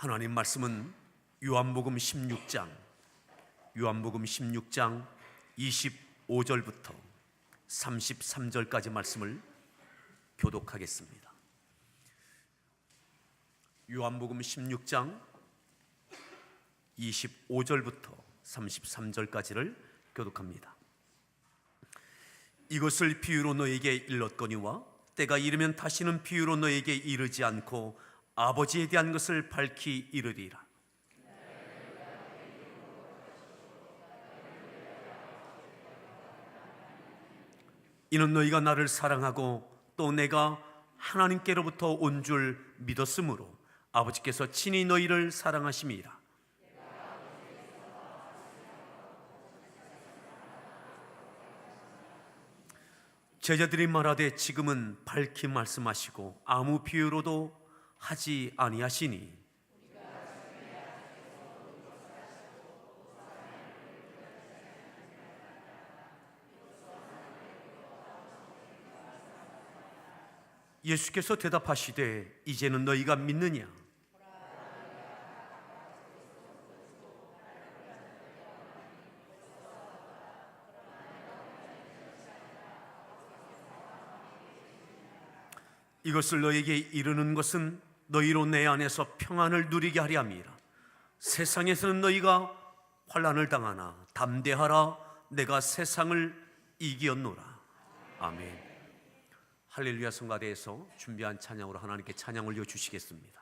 하나님 말씀은 요한복음 16장 25절부터 33절까지 말씀을 교독하겠습니다. 요한복음 16장 25절부터 33절까지를 교독합니다. 이것을 비유로 너에게 일렀거니와 때가 이르면 다시는 비유로 너에게 이르지 않고 아버지에 대한 것을 밝히 이르리라. 이는 너희가 나를 사랑하고 또 내가 하나님께로부터 온 줄 믿었으므로 아버지께서 친히 너희를 사랑하심이라. 제자들이 말하되 지금은 밝히 말씀하시고 아무 비유로도 하지 아니하시니 예수께서 대답하시되 이제는 너희가 믿느냐? 이것을 너희에게 이르는 것은 너희로 내 안에서 평안을 누리게 하려 함이라. 세상에서는 너희가 환난을 당하나 담대하라, 내가 세상을 이기었노라. 아멘. 할렐루야. 성가대에서 준비한 찬양으로 하나님께 찬양 올려주시겠습니다.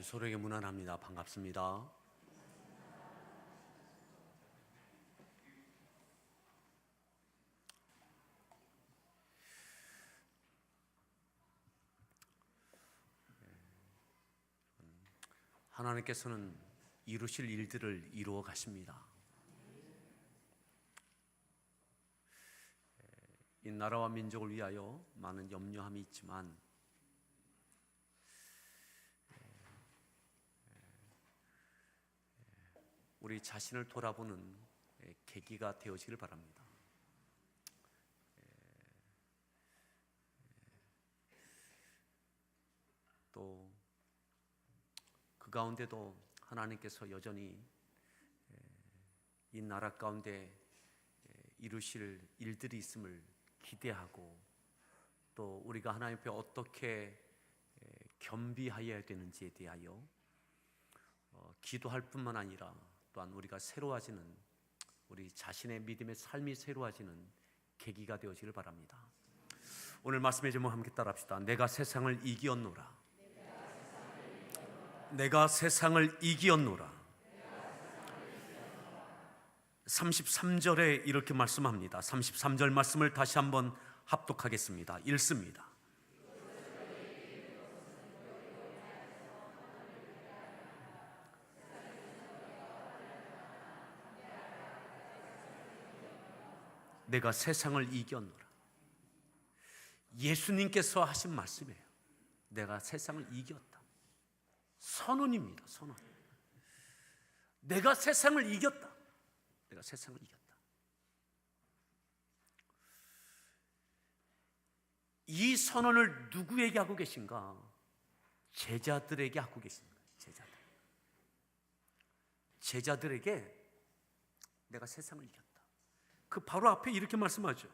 서로에게 문안합니다. 반갑습니다. 하나님께서는 이루실 일들을 이루어 가십니다. 이 나라와 민족을 위하여 많은 염려함이 있지만 우리 자신을 돌아보는 계기가 되어지길 바랍니다. 또 그 가운데도 하나님께서 여전히 이 나라 가운데 이루실 일들이 있음을 기대하고, 또 우리가 하나님 앞에 어떻게 겸비하여야 되는지에 대하여 기도할 뿐만 아니라 또한 우리가 새로워지는, 우리 자신의 믿음의 삶이 새로워지는 계기가 되어지길 바랍니다. 오늘 말씀의 제목 함께 따라합시다. 내가 세상을 이기었노라. 내가 세상을 이기었노라. 33절에 이렇게 말씀합니다. 33절 말씀을 다시 한번 합독하겠습니다. 읽습니다. 내가 세상을 이겼노라. 예수님께서 하신 말씀이에요. 내가 세상을 이겼다. 선언입니다. 선언. 내가 세상을 이겼다. 내가 세상을 이겼다. 이 선언을 누구에게 하고 계신가? 제자들에게 하고 계십니다. 제자들에게 내가 세상을 이겼다. 그 바로 앞에 이렇게 말씀하죠.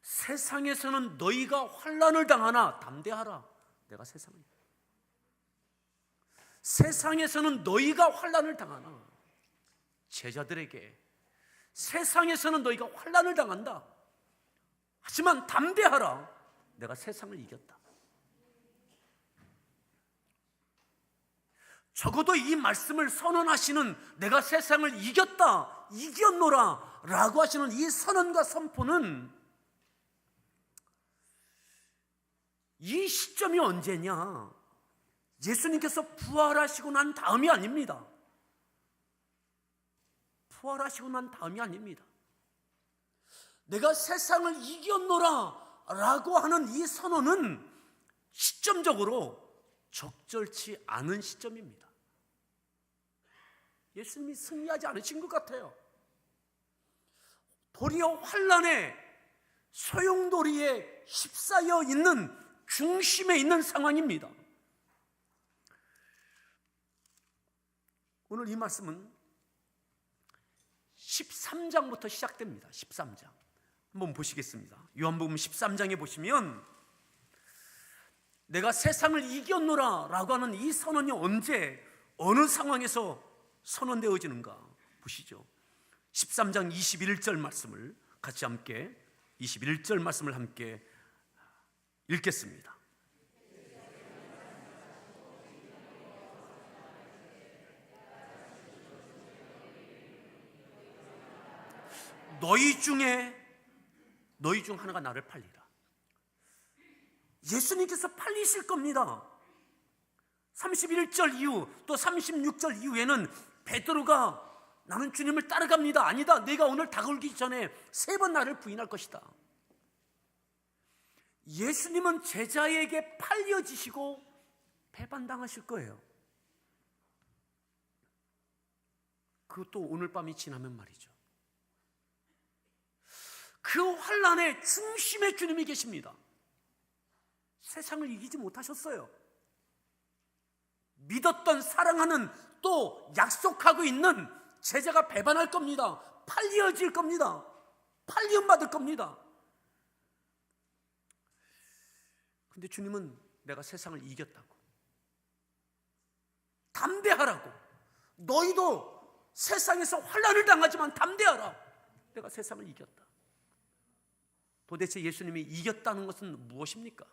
세상에서는 너희가 환난을 당하나 담대하라. 내가 세상을 이겼다. 세상에서는 너희가 환난을 당하나, 제자들에게 세상에서는 너희가 환난을 당한다. 하지만 담대하라. 내가 세상을 이겼다. 적어도 이 말씀을 선언하시는, 내가 세상을 이겼다, 이겼노라 라고 하시는 이 선언과 선포는 이 시점이 언제냐? 예수님께서 부활하시고 난 다음이 아닙니다. 부활하시고 난 다음이 아닙니다. 내가 세상을 이겼노라 라고 하는 이 선언은 시점적으로 적절치 않은 시점입니다. 예수님이 승리하지 않으신 것 같아요. 도리어 환난에 소용돌이에 휩싸여 있는 중심에 있는 상황입니다. 오늘 이 말씀은 13장부터 시작됩니다. 13장 한번 보시겠습니다. 요한복음 13장에 보시면 내가 세상을 이겼노라 라고 하는 이 선언이 언제, 어느 상황에서 선언되어지는가 보시죠. 13장 21절 말씀을 같이 함께, 21절 말씀을 함께 읽겠습니다. 너희 중 하나가 나를 팔리라. 예수님께서 팔리실 겁니다. 31절 이후 또 36절 이후에는 베드로가 나는 주님을 따라갑니다. 아니다, 내가 오늘 다가오기 전에 3번 나를 부인할 것이다. 예수님은 제자에게 팔려지시고 배반당하실 거예요. 그것도 오늘 밤이 지나면 말이죠. 그 환난의 중심에 주님이 계십니다. 세상을 이기지 못하셨어요. 믿었던, 사랑하는, 또 약속하고 있는 제자가 배반할 겁니다. 팔려질 겁니다. 팔림 받을 겁니다. 근데 주님은 내가 세상을 이겼다고, 담대하라고, 너희도 세상에서 환난을 당하지만 담대하라. 내가 세상을 이겼다. 도대체 예수님이 이겼다는 것은 무엇입니까?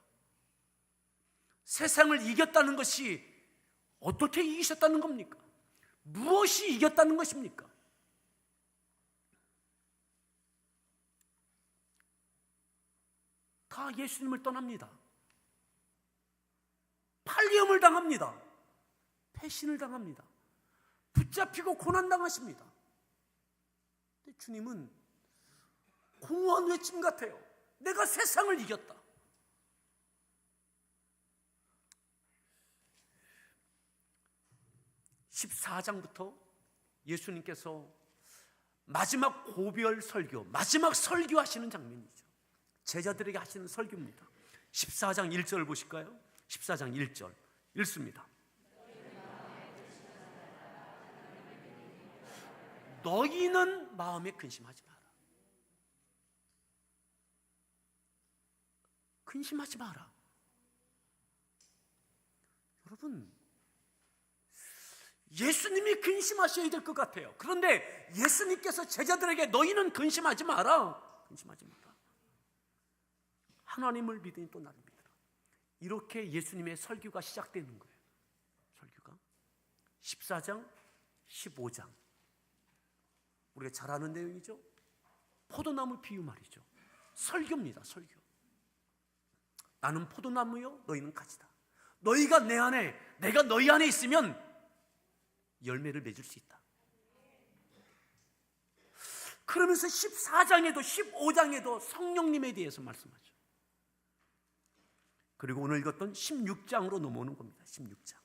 세상을 이겼다는 것이 어떻게 이기셨다는 겁니까? 무엇이 이겼다는 것입니까? 다 예수님을 떠납니다. 팔리움을 당합니다. 배신을 당합니다. 붙잡히고 고난당하십니다. 근데 주님은 공허한 외침 같아요. 내가 세상을 이겼다. (14장부터) 예수님께서 마지막 고별 설교, 마지막 설교하시는 장면이죠. 제자들에게 하시는 설교입니다. 14장 1절 보실까요? 14장 1절 읽습니다. 너희는 마음에 근심하지 마라. 근심하지 마라. 여러분, 예수님이 근심하셔야 될 것 같아요. 그런데 예수님께서 제자들에게 너희는 근심하지 마라. 근심하지 마라. 하나님을 믿으니 또 나를 믿으라. 이렇게 예수님의 설교가 시작되는 거예요. 설교가 14장 15장 우리가 잘 아는 내용이죠. 포도나무 비유 말이죠. 설교입니다. 설교. 나는 포도나무요 너희는 가지다. 너희가 내 안에, 내가 너희 안에 있으면 열매를 맺을 수 있다. 그러면서 14장에도 15장에도 성령님에 대해서 말씀하죠. 그리고 오늘 읽었던 16장으로 넘어오는 겁니다. 16장.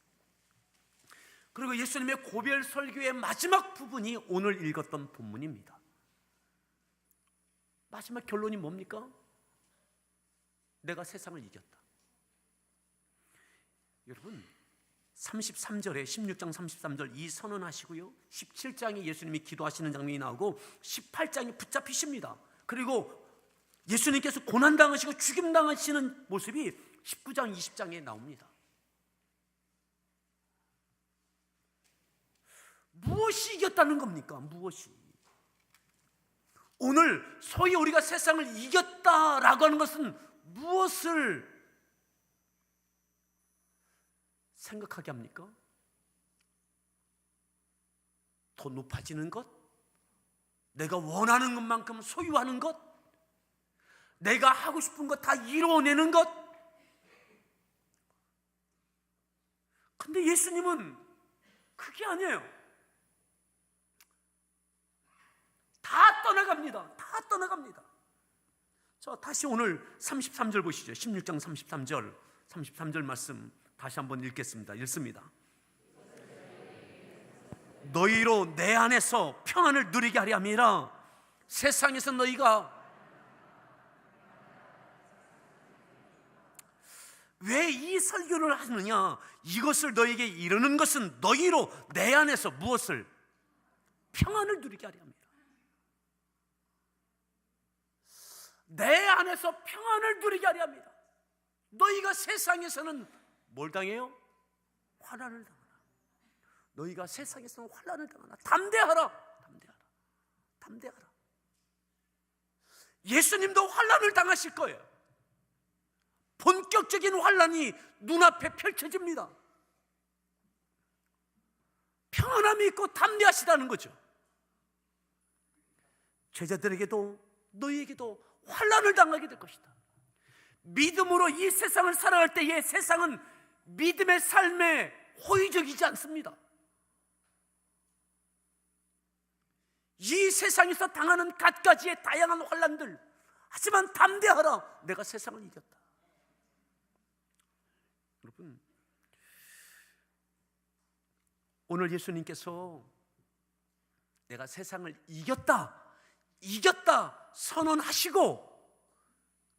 그리고 예수님의 고별 설교의 마지막 부분이 오늘 읽었던 본문입니다. 마지막 결론이 뭡니까? 내가 세상을 이겼다. 여러분, 33절에 16장 33절 이 선언하시고요, 17장에 예수님이 기도하시는 장면이 나오고 18장이 붙잡히십니다. 그리고 예수님께서 고난당하시고 죽임당하시는 모습이 19장 20장에 나옵니다. 무엇이 이겼다는 겁니까? 무엇이? 오늘 소위 우리가 세상을 이겼다라고 하는 것은 무엇을 생각하게 합니까? 더 높아지는 것? 내가 원하는 것만큼 소유하는 것? 내가 하고 싶은 것 다 이루어내는 것? 근데 예수님은 그게 아니에요. 다 떠나갑니다. 다 떠나갑니다. 자, 다시 오늘 33절 보시죠. 16장 33절 말씀 다시 한번 읽겠습니다. 읽습니다. 너희로 내 안에서 평안을 누리게 하려 함이라. 세상에서 너희가 왜 이 설교를 하느냐? 이것을 너희에게 이르는 것은 너희로 내 안에서 무엇을? 평안을 누리게 하려 합니다. 내 안에서 평안을 누리게 하려 합니다. 너희가 세상에서는 뭘 당해요? 환난을 당하나. 너희가 세상에서는 환난을 당하나. 담대하라. 담대하라. 담대하라. 예수님도 환난을 당하실 거예요. 본격적인 환난이 눈앞에 펼쳐집니다. 평안함이 있고 담대하시다는 거죠. 제자들에게도 너희에게도 환난을 당하게 될 것이다. 믿음으로 이 세상을 살아갈 때에 세상은 믿음의 삶에 호의적이지 않습니다. 이 세상에서 당하는 갖가지의 다양한 환난들, 하지만 담대하라. 내가 세상을 이겼다. 여러분, 오늘 예수님께서 내가 세상을 이겼다 선언하시고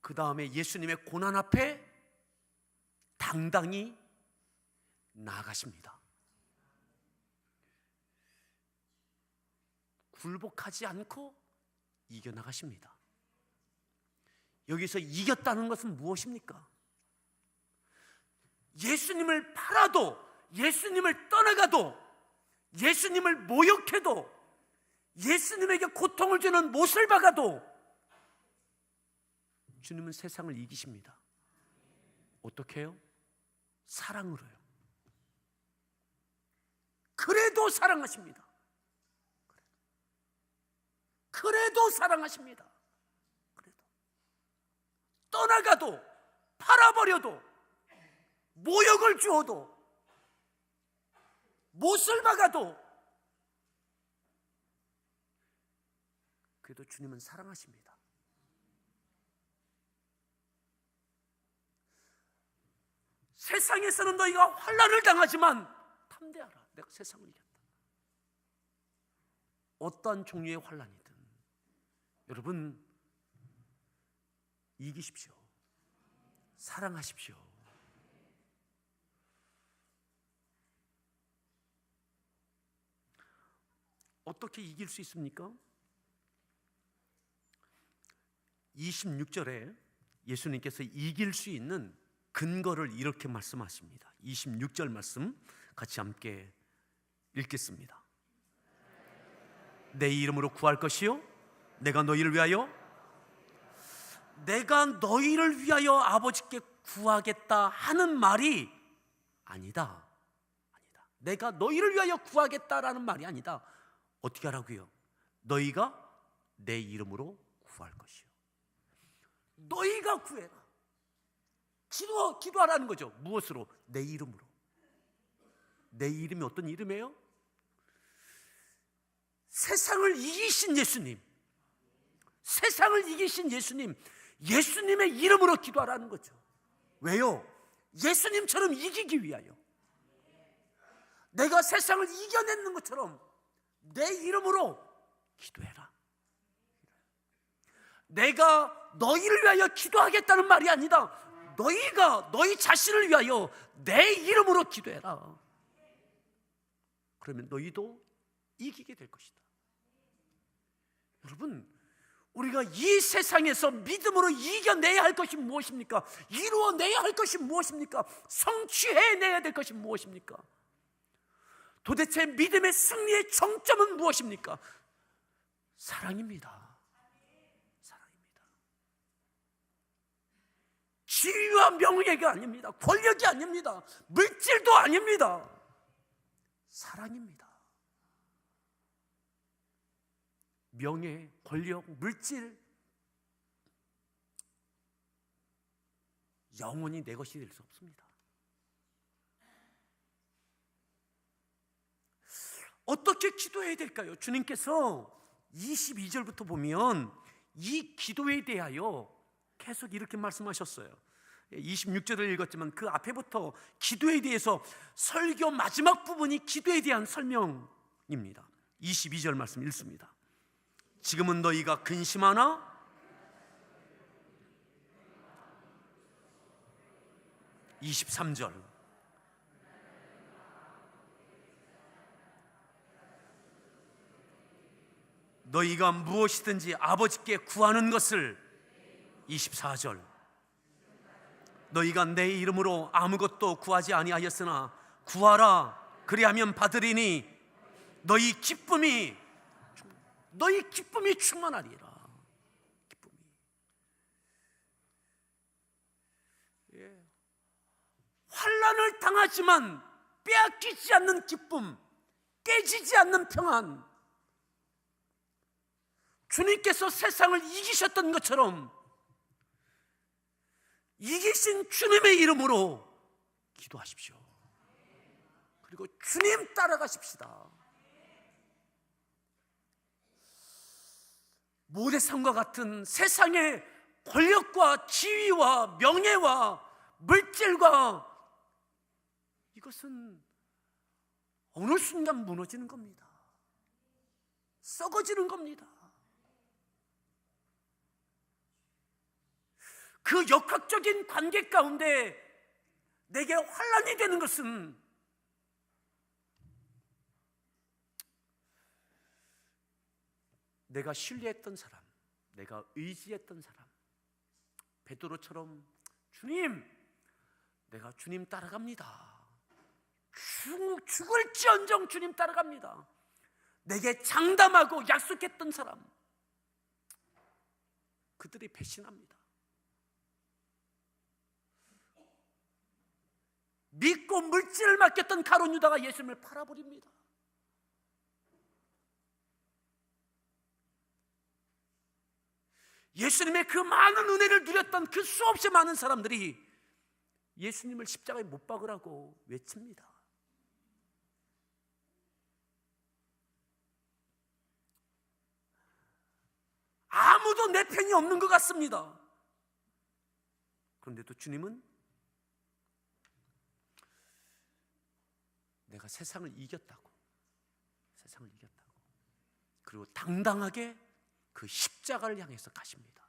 그 다음에 예수님의 고난 앞에 당당히 나아가십니다. 굴복하지 않고 이겨나가십니다. 여기서 이겼다는 것은 무엇입니까? 예수님을 팔아도, 예수님을 떠나가도, 예수님을 모욕해도, 예수님에게 고통을 주는 못을 박아도 주님은 세상을 이기십니다. 어떻게 해요? 사랑으로요. 그래도 사랑하십니다. 그래도 사랑하십니다. 그래도 떠나가도, 팔아버려도, 모욕을 주어도, 못을 박아도 그래도 주님은 사랑하십니다. 세상에서는 너희가 환난을 당하지만 담대하라. 내가 세상을 이겼다. 어떠한 종류의 환난이든 여러분 이기십시오. 사랑하십시오. 어떻게 이길 수 있습니까? 26절에 예수님께서 이길 수 있는 근거를 이렇게 말씀하십니다. 26절 말씀 같이 함께 읽겠습니다. 내 이름으로 구할 것이요 내가 너희를 위하여 아버지께 구하겠다 하는 말이 아니다. 내가 너희를 위하여 구하겠다라는 말이 아니다. 어떻게 하라고요? 너희가 내 이름으로 구할 것이요. 너희가 구해라. 기도하라는 거죠. 무엇으로? 내 이름으로. 내 이름이 어떤 이름이에요? 세상을 이기신 예수님, 세상을 이기신 예수님, 예수님의 이름으로 기도하라는 거죠. 왜요? 예수님처럼 이기기 위하여. 내가 세상을 이겨내는 것처럼 내 이름으로 기도해라. 내가 너희를 위하여 기도하겠다는 말이 아니다. 너희가 너희 자신을 위하여 내 이름으로 기도해라. 그러면 너희도 이기게 될 것이다. 여러분, 우리가 이 세상에서 믿음으로 이겨내야 할 것이 무엇입니까? 이루어내야 할 것이 무엇입니까? 성취해내야 될 것이 무엇입니까? 도대체 믿음의 승리의 정점은 무엇입니까? 사랑입니다. 사랑입니다. 지위와 명예가 아닙니다. 권력이 아닙니다. 물질도 아닙니다. 사랑입니다. 명예, 권력, 물질 영원히 내 것이 될 수 없습니다. 어떻게 기도해야 될까요? 주님께서 22절부터 보면 이 기도에 대하여 계속 이렇게 말씀하셨어요. 26절을 읽었지만 그 앞에부터 기도에 대해서 설교 마지막 부분이 기도에 대한 설명입니다. 22절 말씀 읽습니다. 지금은 너희가 근심하나? (23절) 너희가 무엇이든지 아버지께 구하는 것을 (24절) 너희가 내 이름으로 아무것도 구하지 아니하였으나 구하라 그리하면 받으리니 너희 기쁨이 충만하리라. 기쁨이. 환난을 당하지만 빼앗기지 않는 기쁨, 깨지지 않는 평안. 주님께서 세상을 이기셨던 것처럼 이기신 주님의 이름으로 기도하십시오. 그리고 주님 따라가십시다. 모래성과 같은 세상의 권력과 지위와 명예와 물질과 이것은 어느 순간 무너지는 겁니다. 썩어지는 겁니다. 그 역학적인 관계 가운데 내게 환난이 되는 것은 내가 신뢰했던 사람, 내가 의지했던 사람, 베드로처럼 주님, 내가 주님 따라갑니다. 죽을지언정 주님 따라갑니다. 내게 장담하고 약속했던 사람, 그들이 배신합니다. 믿고 물질을 맡겼던 가룟 유다가 예수님을 팔아버립니다. 예수님의 그 많은 은혜를 누렸던 그 수없이 많은 사람들이 예수님을 십자가에 못 박으라고 외칩니다. 아무도 내 편이 없는 것 같습니다. 그런데도 주님은 내가 세상을 이겼다고, 그리고 당당하게 그 십자가를 향해서 가십니다.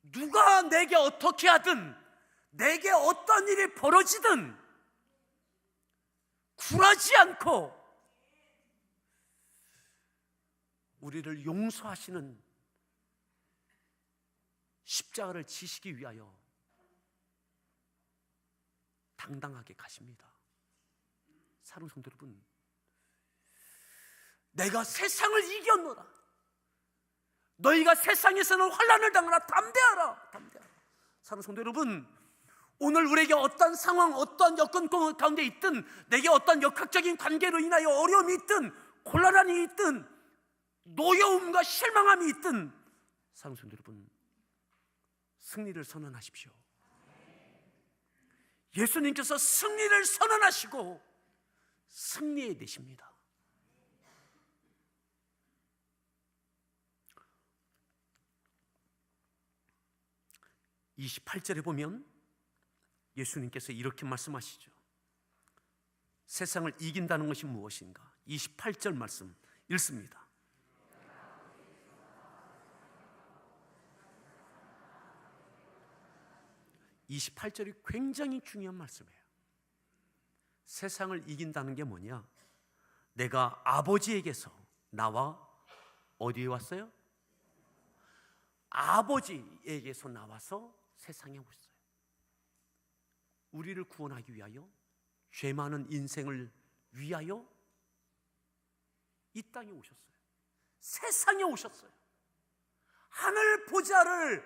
누가 내게 어떻게 하든, 내게 어떤 일이 벌어지든 굴하지 않고 우리를 용서하시는 십자가를 지시기 위하여 당당하게 가십니다. 사랑하는 성도 여러분, 내가 세상을 이겼노라. 너희가 세상에서는 환난을 당하라. 담대하라. 사랑하는 성도 여러분, 오늘 우리에게 어떤 상황, 어떤 여건 가운데 있든, 내게 어떤 역학적인 관계로 인하여 어려움이 있든, 곤란함이 있든, 노여움과 실망함이 있든, 사랑하는 성도 여러분, 승리를 선언하십시오. 예수님께서 승리를 선언하시고 승리해 내십니다. (28절에) 보면 예수님께서 이렇게 말씀하시죠. 세상을 이긴다는 것이 무엇인가? 28절 말씀 읽습니다. (28절이) 굉장히 중요한 말씀이에요. 세상을 이긴다는 게 뭐냐? 내가 아버지에게서 나와 어디에 왔어요? 아버지에게서 나와서 세상에 오셨어요. 우리를 구원하기 위하여, 죄 많은 인생을 위하여 이 땅에 오셨어요. 세상에 오셨어요. 하늘 보좌를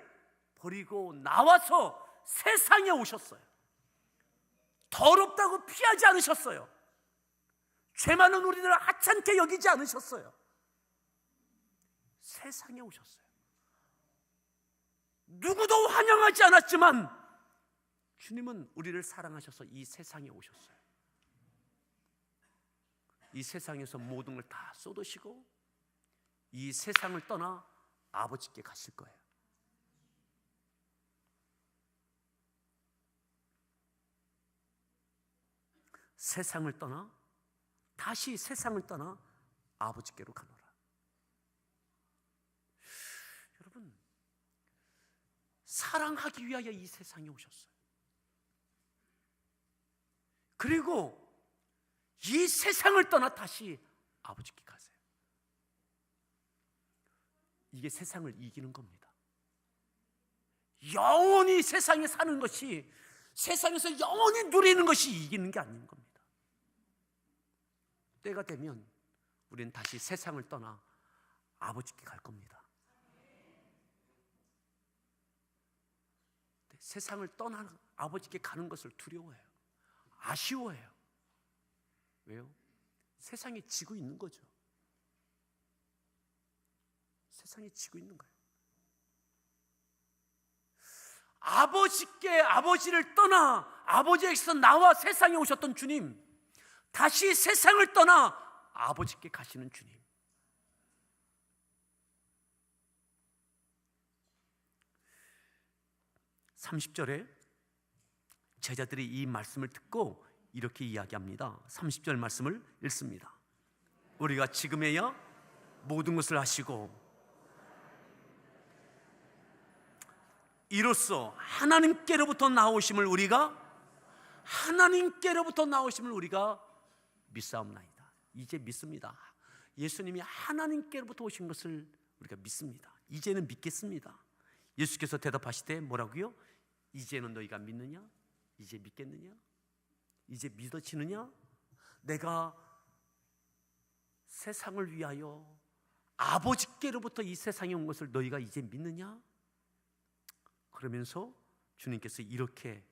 버리고 나와서 세상에 오셨어요. 더럽다고 피하지 않으셨어요. 죄 많은 우리를 하찮게 여기지 않으셨어요. 세상에 오셨어요. 누구도 환영하지 않았지만 주님은 우리를 사랑하셔서 이 세상에 오셨어요. 이 세상에서 모든 걸 다 쏟으시고 이 세상을 떠나 아버지께 가실 거예요. 세상을 떠나, 다시 세상을 떠나 아버지께로 가노라. 여러분, 사랑하기 위하여 이 세상에 오셨어요. 그리고 이 세상을 떠나 다시 아버지께 가세요. 이게 세상을 이기는 겁니다. 영원히 세상에 사는 것이, 세상에서 영원히 누리는 것이 이기는 게 아닌 겁니다. 때가 되면 우리는 다시 세상을 떠나 아버지께 갈 겁니다. 세상을 떠나 아버지께 가는 것을 두려워해요. 아쉬워해요. 왜요? 세상에 지고 있는 거죠. 세상에 지고 있는 거예요. 아버지를 떠나 아버지에게서 나와 세상에 오셨던 주님, 다시 세상을 떠나 아버지께 가시는 주님. 30절에 제자들이 이 말씀을 듣고 이렇게 이야기합니다. 30절 말씀을 읽습니다. 우리가 지금에야 모든 것을 하시고 이로써 하나님께로부터 나오심을 우리가 믿사옵나이다. 이제 믿습니다. 예수님이 하나님께로부터 오신 것을 우리가 믿습니다. 이제는 믿겠습니다. 예수께서 대답하시되 뭐라고요? 이제는 너희가 믿느냐? 이제 믿겠느냐? 이제 믿어지느냐? 내가 세상을 위하여 아버지께로부터 이 세상에 온 것을 너희가 이제 믿느냐? 그러면서 주님께서 이렇게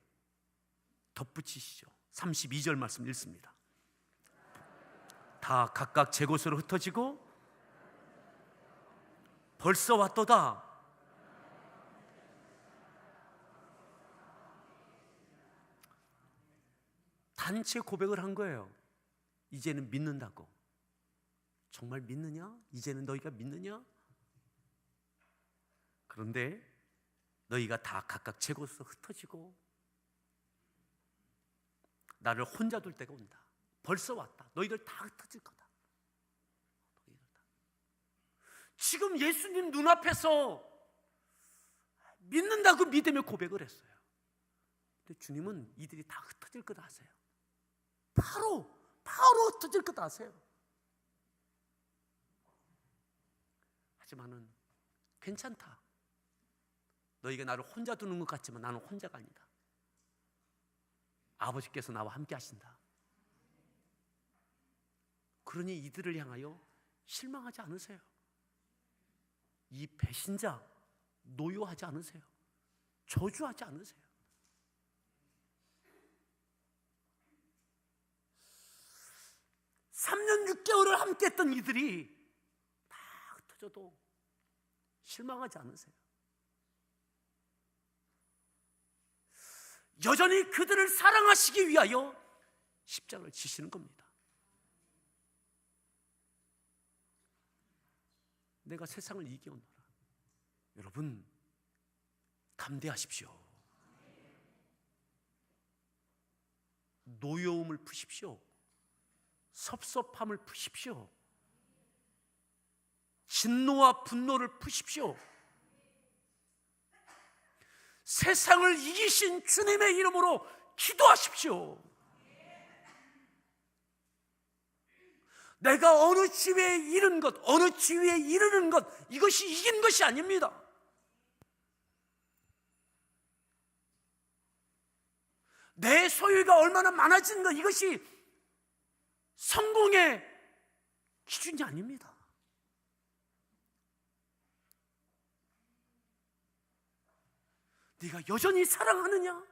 덧붙이시죠. 32절 말씀 읽습니다. 다 각각 제 곳으로 흩어지고 벌써 왔도다. 단체 고백을 한 거예요. 이제는 믿는다고. 정말 믿느냐? 이제는 너희가 믿느냐? 그런데 너희가 다 각각 제 곳으로 흩어지고 나를 혼자 둘 때가 온다. 벌써 왔다. 너희들 다 흩어질 거다. 지금 예수님 눈앞에서 믿는다고 믿음의 고백을 했어요. 근데 주님은 이들이 다 흩어질 거다 하세요. 바로 흩어질 거다 하세요. 하지만은 괜찮다. 너희가 나를 혼자 두는 것 같지만 나는 혼자가 아니다. 아버지께서 나와 함께 하신다. 그러니 이들을 향하여 실망하지 않으세요. 이 배신자 노여하지 않으세요. 저주하지 않으세요. (3년 6개월을 함께했던 이들이 다 흩어져도 실망하지 않으세요. 여전히 그들을 사랑하시기 위하여 십자가를 지시는 겁니다. 내가 세상을 이겨오노라. 여러분, 담대하십시오. 노여움을 푸십시오. 섭섭함을 푸십시오. 진노와 분노를 푸십시오. 세상을 이기신 주님의 이름으로 기도하십시오. 내가 어느 지위에 이른 것, 어느 지위에 이르는 것, 이것이 이긴 것이 아닙니다. 내 소유가 얼마나 많아진 것, 이것이 성공의 기준이 아닙니다. 네가 여전히 사랑하느냐?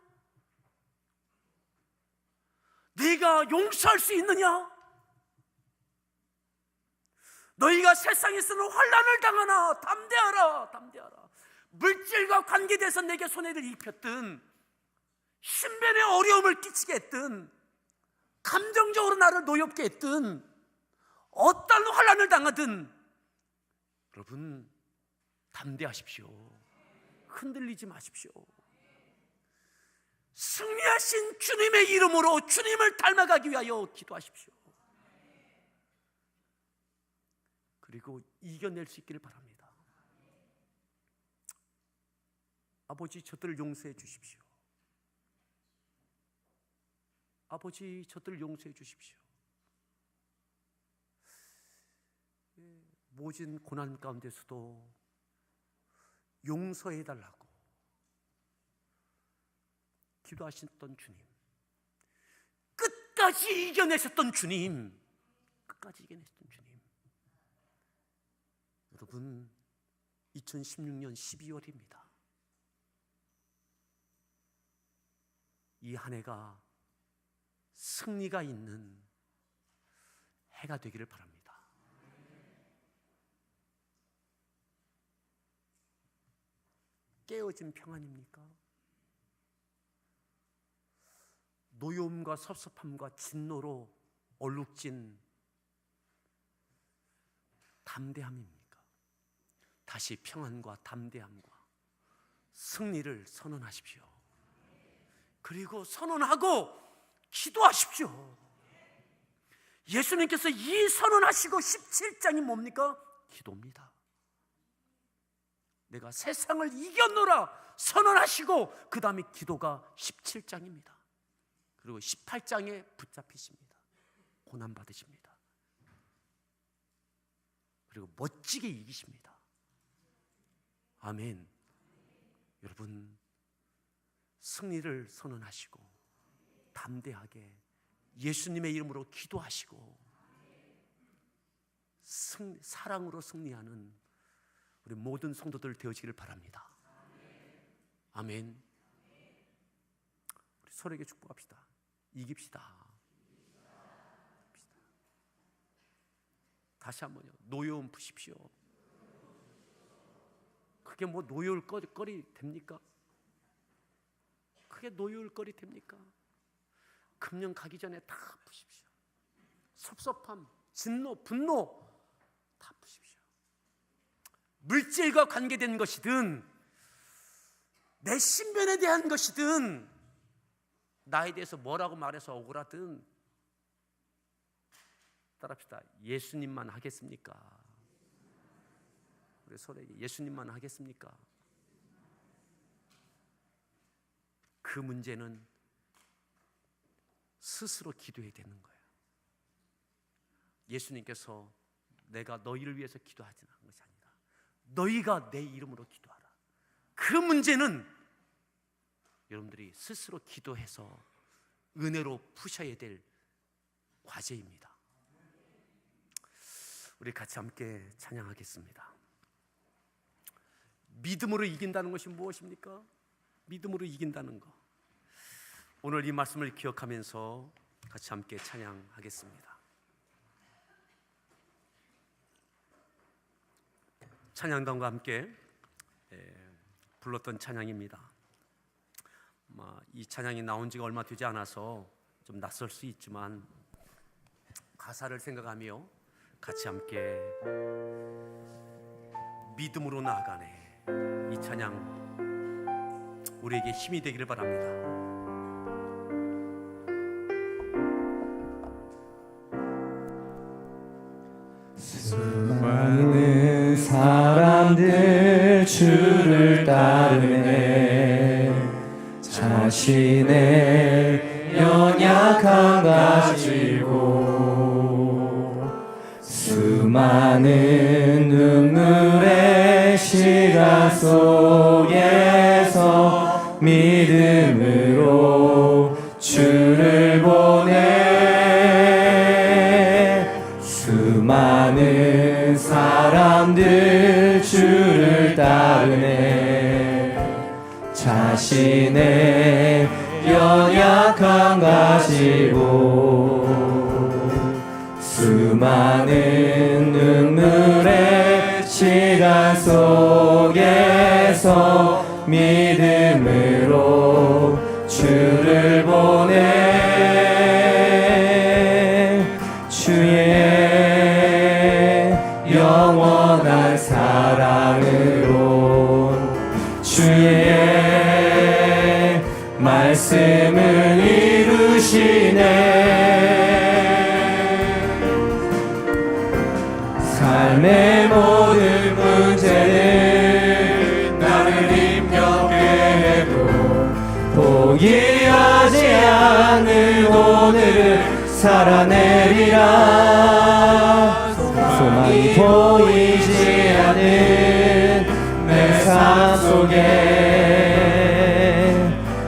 네가 용서할 수 있느냐? 너희가 세상에서는 환난을 당하나 담대하라, 담대하라. 물질과 관계돼서 내게 손해를 입혔든, 신변에 어려움을 끼치게 했든, 감정적으로 나를 노엽게 했든, 어떤 환난을 당하든 여러분 담대하십시오. 흔들리지 마십시오. 승리하신 주님의 이름으로 주님을 닮아가기 위하여 기도하십시오. 그리고 이겨낼 수 있기를 바랍니다. 아버지, 저들을 용서해 주십시오. 아버지, 저들을 용서해 주십시오. 모진 고난 가운데서도 용서해 달라고 기도하셨던 주님, 끝까지 이겨내셨던 주님, 끝까지 이겨내셨던 주님. 여러분, 2016년 12월입니다. 이 한 해가 승리가 있는 해가 되기를 바랍니다. 깨어진 평안입니까? 노여움과 섭섭함과 진노로 얼룩진 담대함입니까? 다시 평안과 담대함과 승리를 선언하십시오. 그리고 선언하고 기도하십시오. 예수님께서 이 선언하시고 17장이 뭡니까? 기도입니다. 내가 세상을 이겼노라 선언하시고 그 다음에 기도가 17장입니다. 그리고 18장에 붙잡히십니다. 고난받으십니다. 그리고 멋지게 이기십니다. 아멘. 여러분, 승리를 선언하시고 담대하게 예수님의 이름으로 기도하시고 사랑으로 승리하는 우리 모든 성도들 되어지기를 바랍니다. 아멘. 우리 서로에게 축복합시다. 이깁시다. 다시 한번요. 노여움 푸십시오. 그게 뭐 노여울 거리 됩니까? 그게 노여울 거리 됩니까? 금년 가기 전에 다 푸십시오. 섭섭함, 진노, 분노 다 푸십시오. 물질과 관계된 것이든 내 신변에 대한 것이든 나에 대해서 뭐라고 말해서 억울하든 따라합시다. 예수님만 하겠습니까? 우리 서로에게 예수님만 하겠습니까? 그 문제는 스스로 기도해야 되는 거예요. 예수님께서 내가 너희를 위해서 기도하지 않은 것이 아니라 너희가 내 이름으로 기도하라. 그 문제는 여러분들이 스스로 기도해서 은혜로 푸셔야 될 과제입니다. 우리 같이 함께 찬양하겠습니다. 믿음으로 이긴다는 것이 무엇입니까? 믿음으로 이긴다는 것. 오늘 이 말씀을 기억하면서 같이 함께 찬양하겠습니다. 찬양단과 함께 불렀던 찬양입니다. 이 찬양이 나온 지가 얼마 되지 않아서 좀 낯설 수 있지만 가사를 생각하며 같이 함께 믿음으로 나아가네. 이 찬양 우리에게 힘이 되기를 바랍니다. 수많은 사람들 주를 따르네. 자신의 연약함 가지고 수많은 눈물의 시간 속에서 믿음으로 주를 보내. 수많은 사람들 주를 따르네. 자신의 연약함 가지고 수많은 눈물의 시간 속에서 믿음으로 주를 보내. 주의 영원한 사랑으로 주의 말씀을 이루시네. 삶의 모든 문제를 나를 힘겹게 해도 포기하지 않는 오늘을 살아내리라. 소망이 보이지 않는 내 삶 속에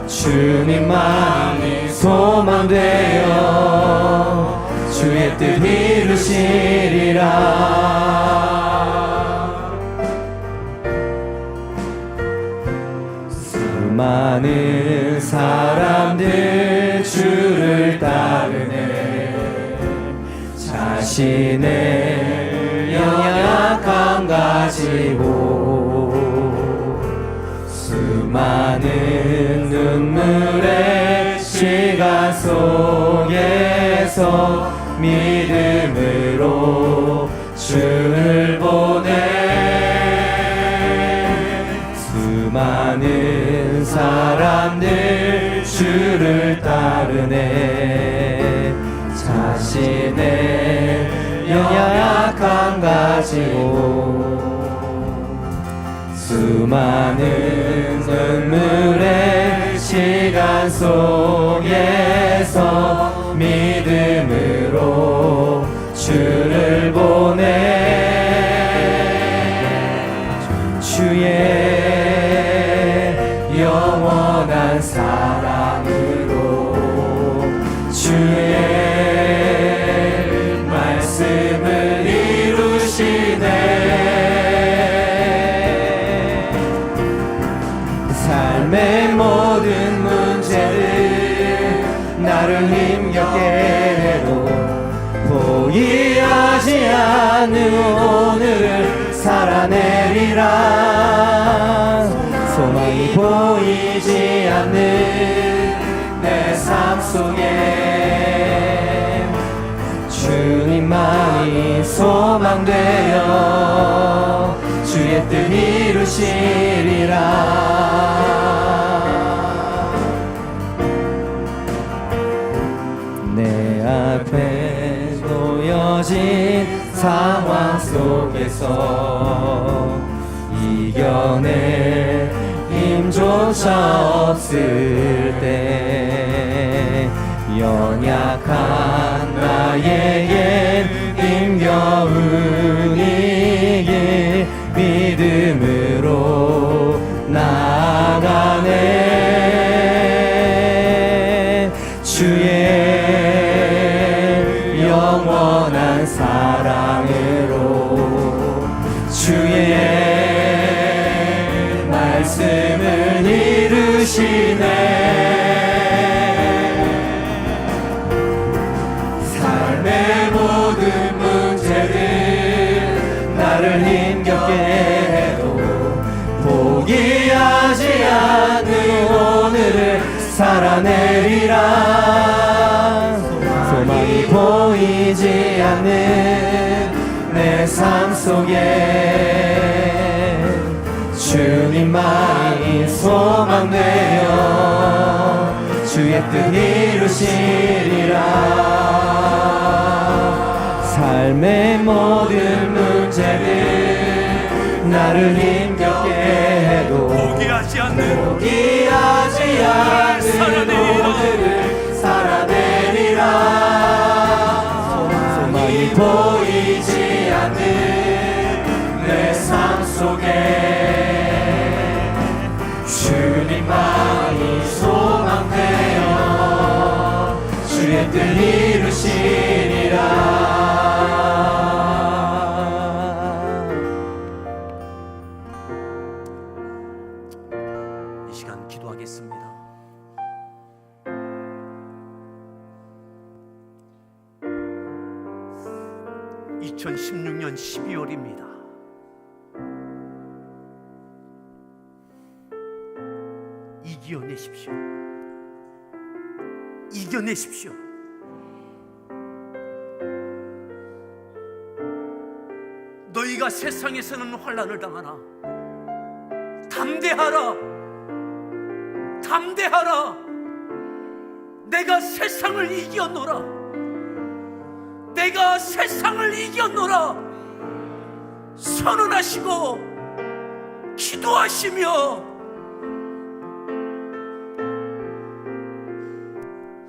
주님만이 소망되어 주의 뜻 이루시리라. 수많은 사람들 주를 따르네. 자신의 연약함 가지고 수많은 눈물의 시간 속에서 믿음으로 주를 보내. 수많은 사람들 주를 따르네. 자신의 연약함 가지고 수많은 눈물의 시간 속에서 믿음으로 주를 보내. 주의 영원한 사랑으로 주의 말씀을 이루시네. 삶의 모든 문제를 나를 힘겹게 해도 포기하지 않는 오늘을 살아내리라. 않는 내 삶 속에 주님만이 소망되어 주의 뜻 이루시리라. 내 앞에 놓여진 상황 속에서 이겨낼 힘조차 없을 때 연약한 나에겐 힘겨운 이길 믿음으로 나아가네. 주의 영원한 사랑으로 주의 말씀을 이루시네. 삶의 모든 문제들 나를 힘겹게 해도 포기하지 않는 오늘을 살아내리라. 소망이 보이지 않는 내 삶 속에 주님만이 소망되어 주의 뜻 이루시리라. 삶의 모든 문제들 나를 힘겹게 해도 포기하지 않는 오늘을 살아내리라. 소망이 보이지 않는 내 삶 속에 주님만이 소망되어 주의 뜻 이루시리라. 이 시간 기도하겠습니다. (2016년 12월입니다) 이겨내십시오. 이겨내십시오. 너희가 세상에서는 환난을 당하나 담대하라. 담대하라. 내가 세상을 이겨노라. 내가 세상을 이겨노라. 선언하시고 기도하시며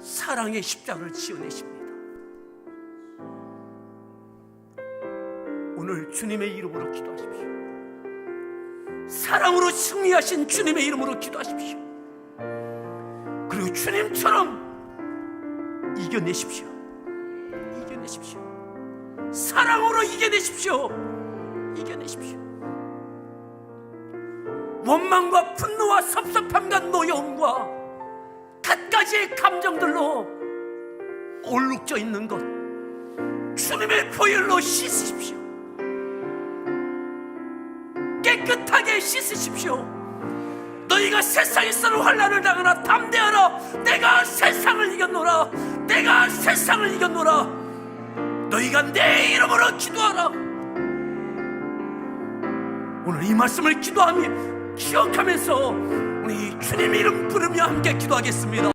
사랑의 십자가를 지어내십니다. 오늘 주님의 이름으로 기도하십시오. 사랑으로 승리하신 주님의 이름으로 기도하십시오. 그리고 주님처럼 이겨내십시오. 이겨내십시오. 사랑으로 이겨내십시오. 이겨내십시오. 원망과 분노와 섭섭함과 노여움과 갖가지의 감정들로 얼룩져 있는 것 주님의 보혈로 씻으십시오. 깨끗하게 씻으십시오. 너희가 세상에서는 환난을 당하나 담대하라. 내가 세상을 이겼노라. 내가 세상을 이겼노라. 너희가 내 이름으로 기도하라. 오늘 이 말씀을 기도하며 기억하면서 우리 주님 이름 부르며 함께 기도하겠습니다.